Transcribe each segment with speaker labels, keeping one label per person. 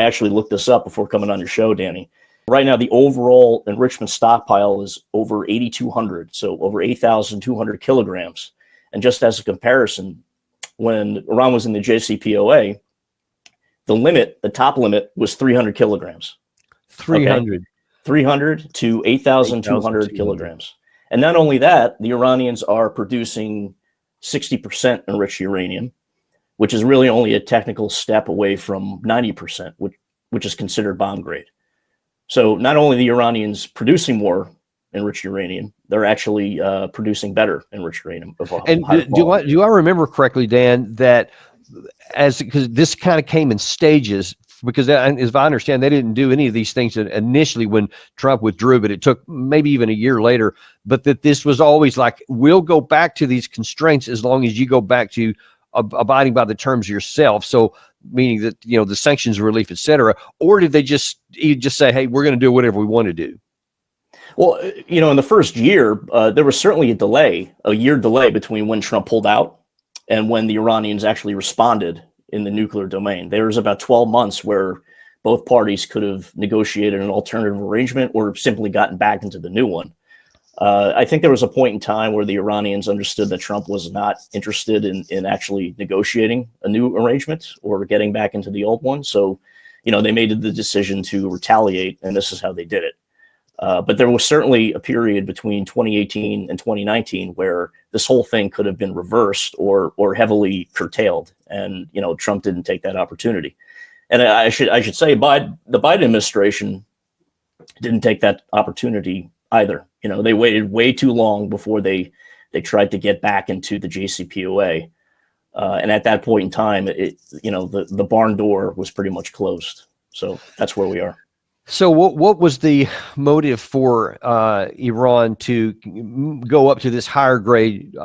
Speaker 1: actually looked this up before coming on your show, Danny. Right now, the overall enrichment stockpile is over 8,200, so over 8,200 kilograms. And just as a comparison, when Iran was in the JCPOA, the top limit was 300 kilograms.
Speaker 2: 300.
Speaker 1: Okay? 300 to 8,200 kilograms. And not only that, the Iranians are producing 60% enriched uranium, which is really only a technical step away from 90%, which is considered bomb grade. So not only the Iranians producing more enriched uranium, they're actually producing better enriched uranium.
Speaker 2: And do I remember correctly, Dan, that because this kind of came in stages, because as I understand, they didn't do any of these things initially when Trump withdrew, but it took maybe even a year later, but that this was always like, we'll go back to these constraints as long as you go back to abiding by the terms yourself. So meaning that, the sanctions relief, et cetera, or did they just say, hey, we're going to do whatever we want to do?
Speaker 1: Well, in the first year, there was certainly a year delay between when Trump pulled out and when the Iranians actually responded in the nuclear domain. There was about 12 months where both parties could have negotiated an alternative arrangement or simply gotten back into the new one. I think there was a point in time where the Iranians understood that Trump was not interested in actually negotiating a new arrangement or getting back into the old one. So, they made the decision to retaliate, and this is how they did it. But there was certainly a period between 2018 and 2019 where this whole thing could have been reversed or heavily curtailed. And, Trump didn't take that opportunity. And I should say the Biden administration didn't take that opportunity either. They waited way too long before they tried to get back into the JCPOA. And at that point in time, the barn door was pretty much closed. So that's where we are.
Speaker 2: So what was the motive for Iran to go up to this higher grade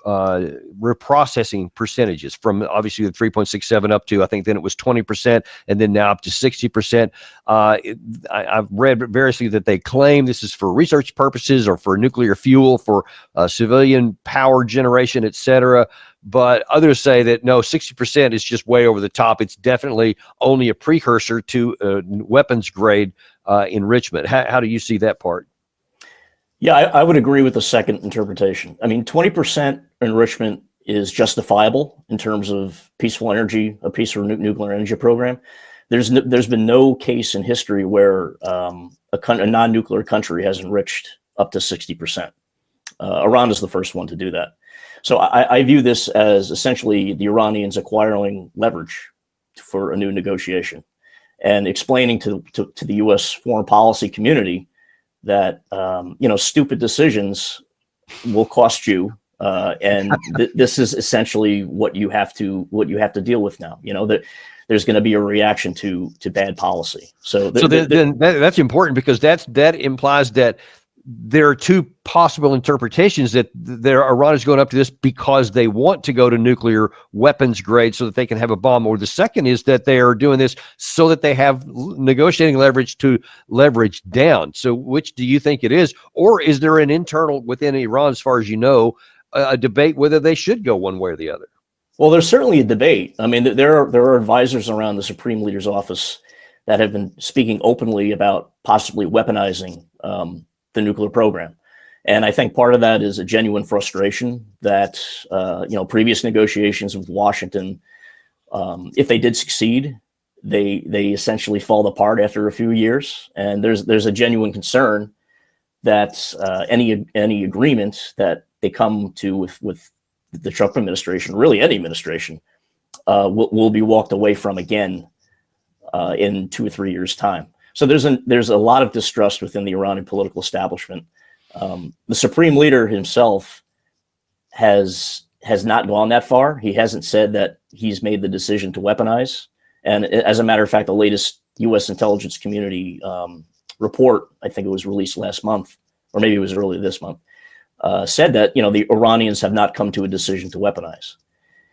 Speaker 2: reprocessing percentages from obviously the 3.67 up to, I think then it was 20% and then now up to 60%. I've read variously that they claim this is for research purposes or for nuclear fuel, for civilian power generation, et cetera. But others say that no, 60% is just way over the top. It's definitely only a precursor to weapons grade enrichment. How do you see that part?
Speaker 1: Yeah, I would agree with the second interpretation. I mean, 20% enrichment is justifiable in terms of peaceful energy, a peaceful nuclear energy program. There's been no case in history where a non-nuclear country has enriched up to 60%. Iran is the first one to do that. So I view this as essentially the Iranians acquiring leverage for a new negotiation and explaining to the U.S. foreign policy community that stupid decisions will cost you, and this is essentially what you have to deal with now. That there's going to be a reaction to bad policy. So
Speaker 2: then that's important, because that implies that there are two possible interpretations, that Iran is going up to this because they want to go to nuclear weapons grade so that they can have a bomb, or the second is that they are doing this so that they have negotiating leverage to leverage down. So which do you think it is? Or is there an internal within Iran, as far as you know, a debate whether they should go one way or the other?
Speaker 1: Well, there's certainly a debate. I mean, there are advisors around the Supreme Leader's office that have been speaking openly about possibly weaponizing the nuclear program. And I think part of that is a genuine frustration that, previous negotiations with Washington, if they did succeed, they essentially fall apart after a few years. And there's a genuine concern that any agreement that they come to with the Trump administration, really any administration, will be walked away from again in 2 or 3 years' time. So there's a lot of distrust within the Iranian political establishment. The Supreme Leader himself has not gone that far. He hasn't said that he's made the decision to weaponize. And as a matter of fact, the latest U.S. intelligence community report, I think it was released last month, or maybe it was early this month, said that the Iranians have not come to a decision to weaponize.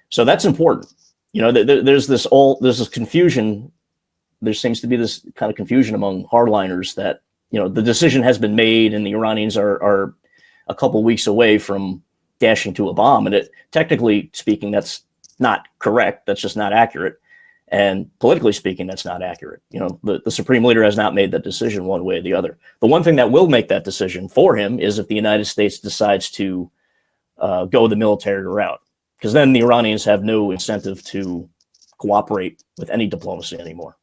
Speaker 1: So that's important. There's this confusion. There seems to be this kind of confusion among hardliners that, the decision has been made and the Iranians are a couple of weeks away from dashing to a bomb. And technically speaking, that's not correct. That's just not accurate. And politically speaking, that's not accurate. The supreme leader has not made that decision one way or the other. The one thing that will make that decision for him is if the United States decides to go the military route, because then the Iranians have no incentive to cooperate with any diplomacy anymore.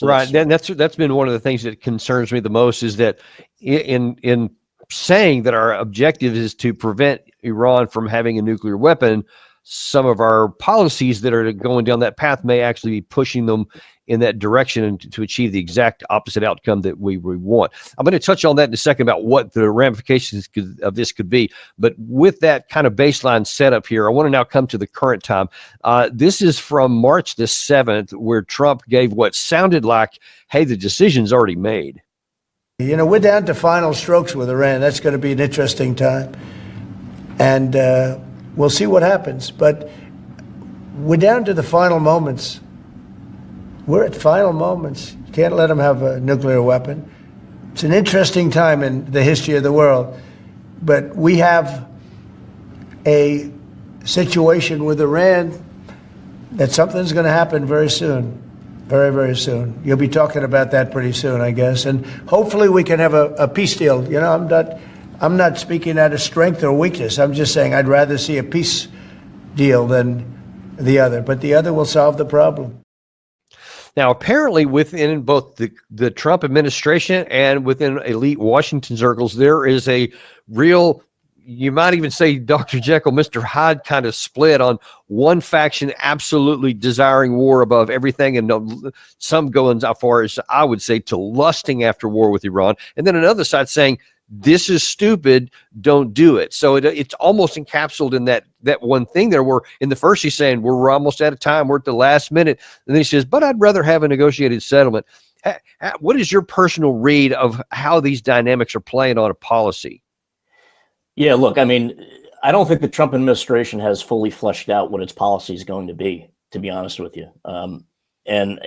Speaker 2: Right. That's been one of the things that concerns me the most, is that in saying that our objective is to prevent Iran from having a nuclear weapon, some of our policies that are going down that path may actually be pushing them in that direction and to achieve the exact opposite outcome that we want. I'm going to touch on that in a second about what the ramifications of this could be. But with that kind of baseline setup here, I want to now come to the current time. This is from March the 7th, where Trump gave what sounded like, hey, the decision's already made.
Speaker 3: We're down to final strokes with Iran. That's going to be an interesting time. And we'll see what happens. But we're down to the final moments. We're at final moments. You can't let them have a nuclear weapon. It's an interesting time in the history of the world. But we have a situation with Iran that something's going to happen very soon. Very, very soon. You'll be talking about that pretty soon, I guess. And hopefully we can have a peace deal. I'm not speaking out of strength or weakness. I'm just saying I'd rather see a peace deal than the other. But the other will solve the problem.
Speaker 2: Now, apparently within both the Trump administration and within elite Washington circles, there is a real, you might even say Dr. Jekyll, Mr. Hyde kind of split on one faction absolutely desiring war above everything, and some going as far as, I would say, to lusting after war with Iran, and then another side saying, this is stupid, don't do it. So it's almost encapsulated in that one thing there, where in the first he's saying, we're almost out of time, we're at the last minute. And then he says, but I'd rather have a negotiated settlement. What is your personal read of how these dynamics are playing on a policy?
Speaker 1: Yeah, look, I mean, I don't think the Trump administration has fully fleshed out what its policy is going to be honest with you. And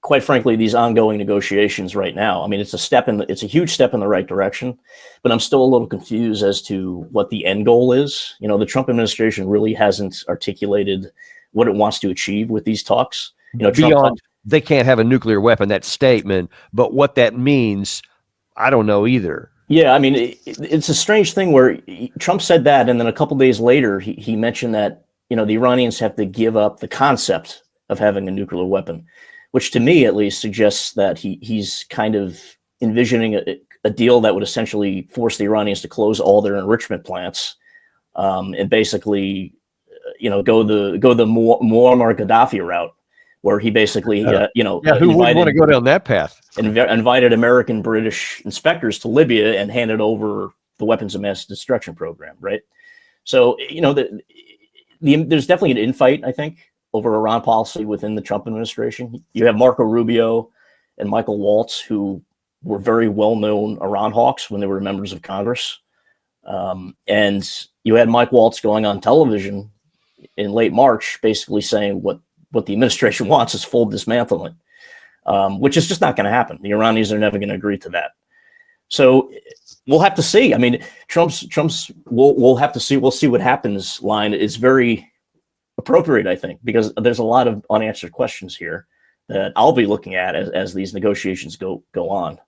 Speaker 1: quite frankly, these ongoing negotiations right now, I mean, it's a huge step in the right direction, but I'm still a little confused as to what the end goal is. The Trump administration really hasn't articulated what it wants to achieve with these talks.
Speaker 2: Beyond, they can't have a nuclear weapon, that statement, but what that means, I don't know either.
Speaker 1: Yeah, I mean, it's a strange thing where Trump said that, and then a couple days later, he mentioned that, the Iranians have to give up the concept of having a nuclear weapon, which to me at least suggests that he's kind of envisioning a deal that would essentially force the Iranians to close all their enrichment plants, and basically, go the Muammar Gaddafi route, where he basically,
Speaker 2: who wouldn't want to go down that path?
Speaker 1: Invited American, British inspectors to Libya and handed over the weapons of mass destruction program, right? So, there's definitely an infight, I think, over Iran policy within the Trump administration. You have Marco Rubio and Michael Waltz, who were very well-known Iran hawks when they were members of Congress. And you had Mike Waltz going on television in late March, basically saying what the administration wants is full dismantlement, which is just not going to happen. The Iranians are never going to agree to that. So we'll have to see. I mean, we'll have to see. We'll see what happens line is very appropriate, I think, because there's a lot of unanswered questions here that I'll be looking at as these negotiations go on.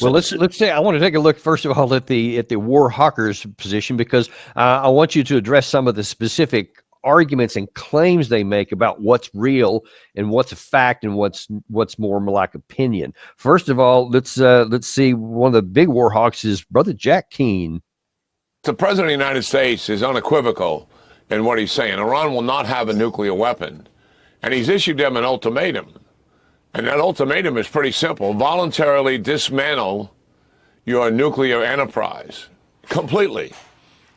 Speaker 2: Well, let's say I want to take a look first of all at the war hawkers position, because I want you to address some of the specific arguments and claims they make about what's real and what's a fact and what's more like opinion. First of all, let's see. One of the big war hawks is Brother Jack Keane.
Speaker 4: The president of the United States is unequivocal in what he's saying. Iran will not have a nuclear weapon, and he's issued them an ultimatum. And that ultimatum is pretty simple: voluntarily dismantle your nuclear enterprise completely.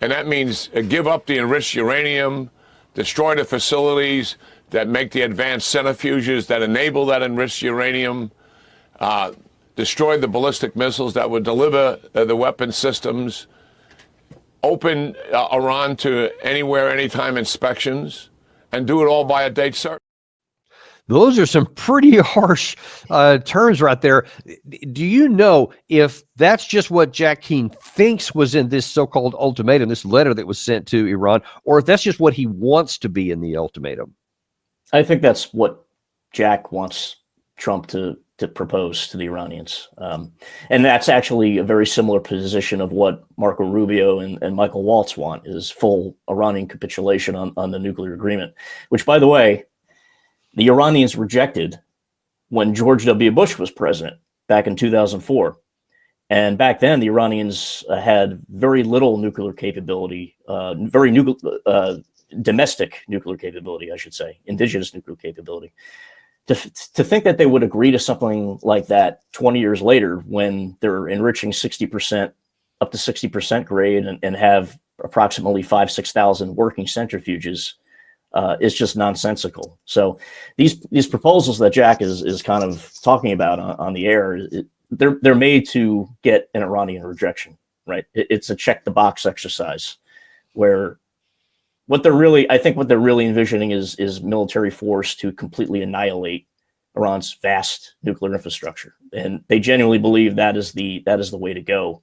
Speaker 4: And that means give up the enriched uranium, destroy the facilities that make the advanced centrifuges that enable that enriched uranium, destroy the ballistic missiles that would deliver the weapon systems, open Iran to anywhere, anytime inspections, and do it all by a date certain.
Speaker 2: Those are some pretty harsh terms right there. Do you know if that's just what Jack Keane thinks was in this so-called ultimatum, this letter that was sent to Iran, or if that's just what he wants to be in the ultimatum?
Speaker 1: I think that's what Jack wants Trump to propose to the Iranians. And that's actually a very similar position of what Marco Rubio and Michael Waltz want, is full Iranian capitulation on the nuclear agreement, which, by the way, the Iranians rejected when George W. Bush was president back in 2004. And back then, the Iranians had very little nuclear capability, domestic nuclear capability, I should say, indigenous nuclear capability. To think that they would agree to something like that 20 years later, when they're enriching 60%, up to 60% grade, and have approximately 6,000 working centrifuges, is just nonsensical. So these proposals that Jack is kind of talking about on the air, they're made to get an Iranian rejection, right? It's a check the box exercise, where what they're really envisioning is military force to completely annihilate Iran's vast nuclear infrastructure, and they genuinely believe that is the way to go,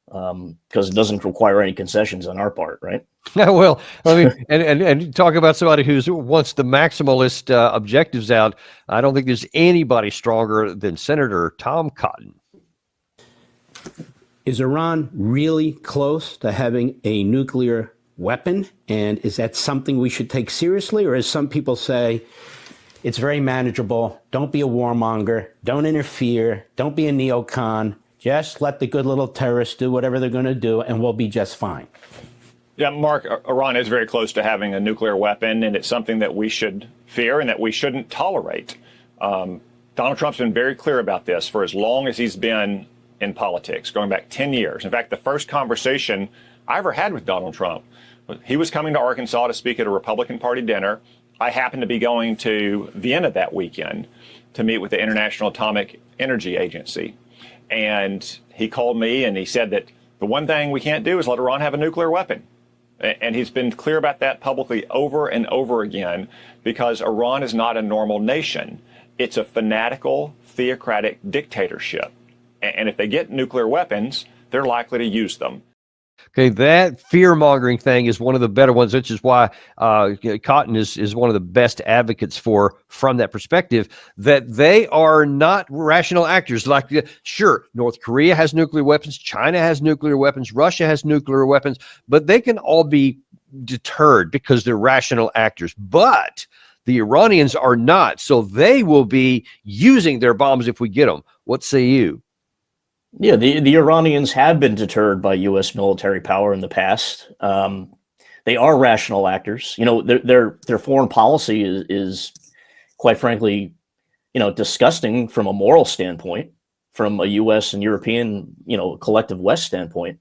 Speaker 1: because it doesn't require any concessions on our part, right?
Speaker 2: Well, I mean, and talk about somebody who wants the maximalist objectives out. I don't think there's anybody stronger than Senator Tom Cotton.
Speaker 5: Is Iran really close to having a nuclear weapon? And is that something we should take seriously? Or as some people say, it's very manageable. Don't be a warmonger. Don't interfere. Don't be a neocon. Just let the good little terrorists do whatever they're going to do, and we'll be just fine.
Speaker 6: Yeah, Mark, Iran is very close to having a nuclear weapon, and it's something that we should fear and that we shouldn't tolerate. Donald Trump's been very clear about this for as long as he's been in politics, going back 10 years. In fact, the first conversation I ever had with Donald Trump, he was coming to Arkansas to speak at a Republican Party dinner. I happened to be going to Vienna that weekend to meet with the International Atomic Energy Agency. And he called me and he said that the one thing we can't do is let Iran have a nuclear weapon. And he's been clear about that publicly over and over again, because Iran is not a normal nation. It's a fanatical, theocratic dictatorship. And if they get nuclear weapons, they're likely to use them.
Speaker 2: Okay, that fear-mongering thing is one of the better ones, which is why Cotton is one of the best advocates from that perspective, that they are not rational actors. Like, sure, North Korea has nuclear weapons, China has nuclear weapons, Russia has nuclear weapons, but they can all be deterred because they're rational actors. But the Iranians are not, so they will be using their bombs if we get them. What say you?
Speaker 1: Yeah, the Iranians have been deterred by U.S. military power in the past. They are rational actors. You know, their foreign policy is quite frankly, disgusting from a moral standpoint, from a U.S. and European, collective West standpoint.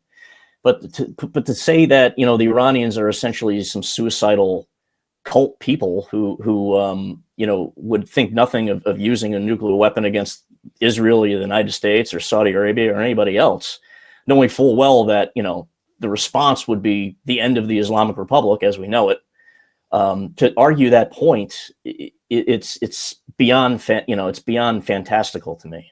Speaker 1: But to say that the Iranians are essentially some suicidal cult people who would think nothing of using a nuclear weapon against Israel or the United States or Saudi Arabia or anybody else, knowing full well that the response would be the end of the Islamic Republic as we know it. To argue that point, it's beyond it's beyond fantastical to me.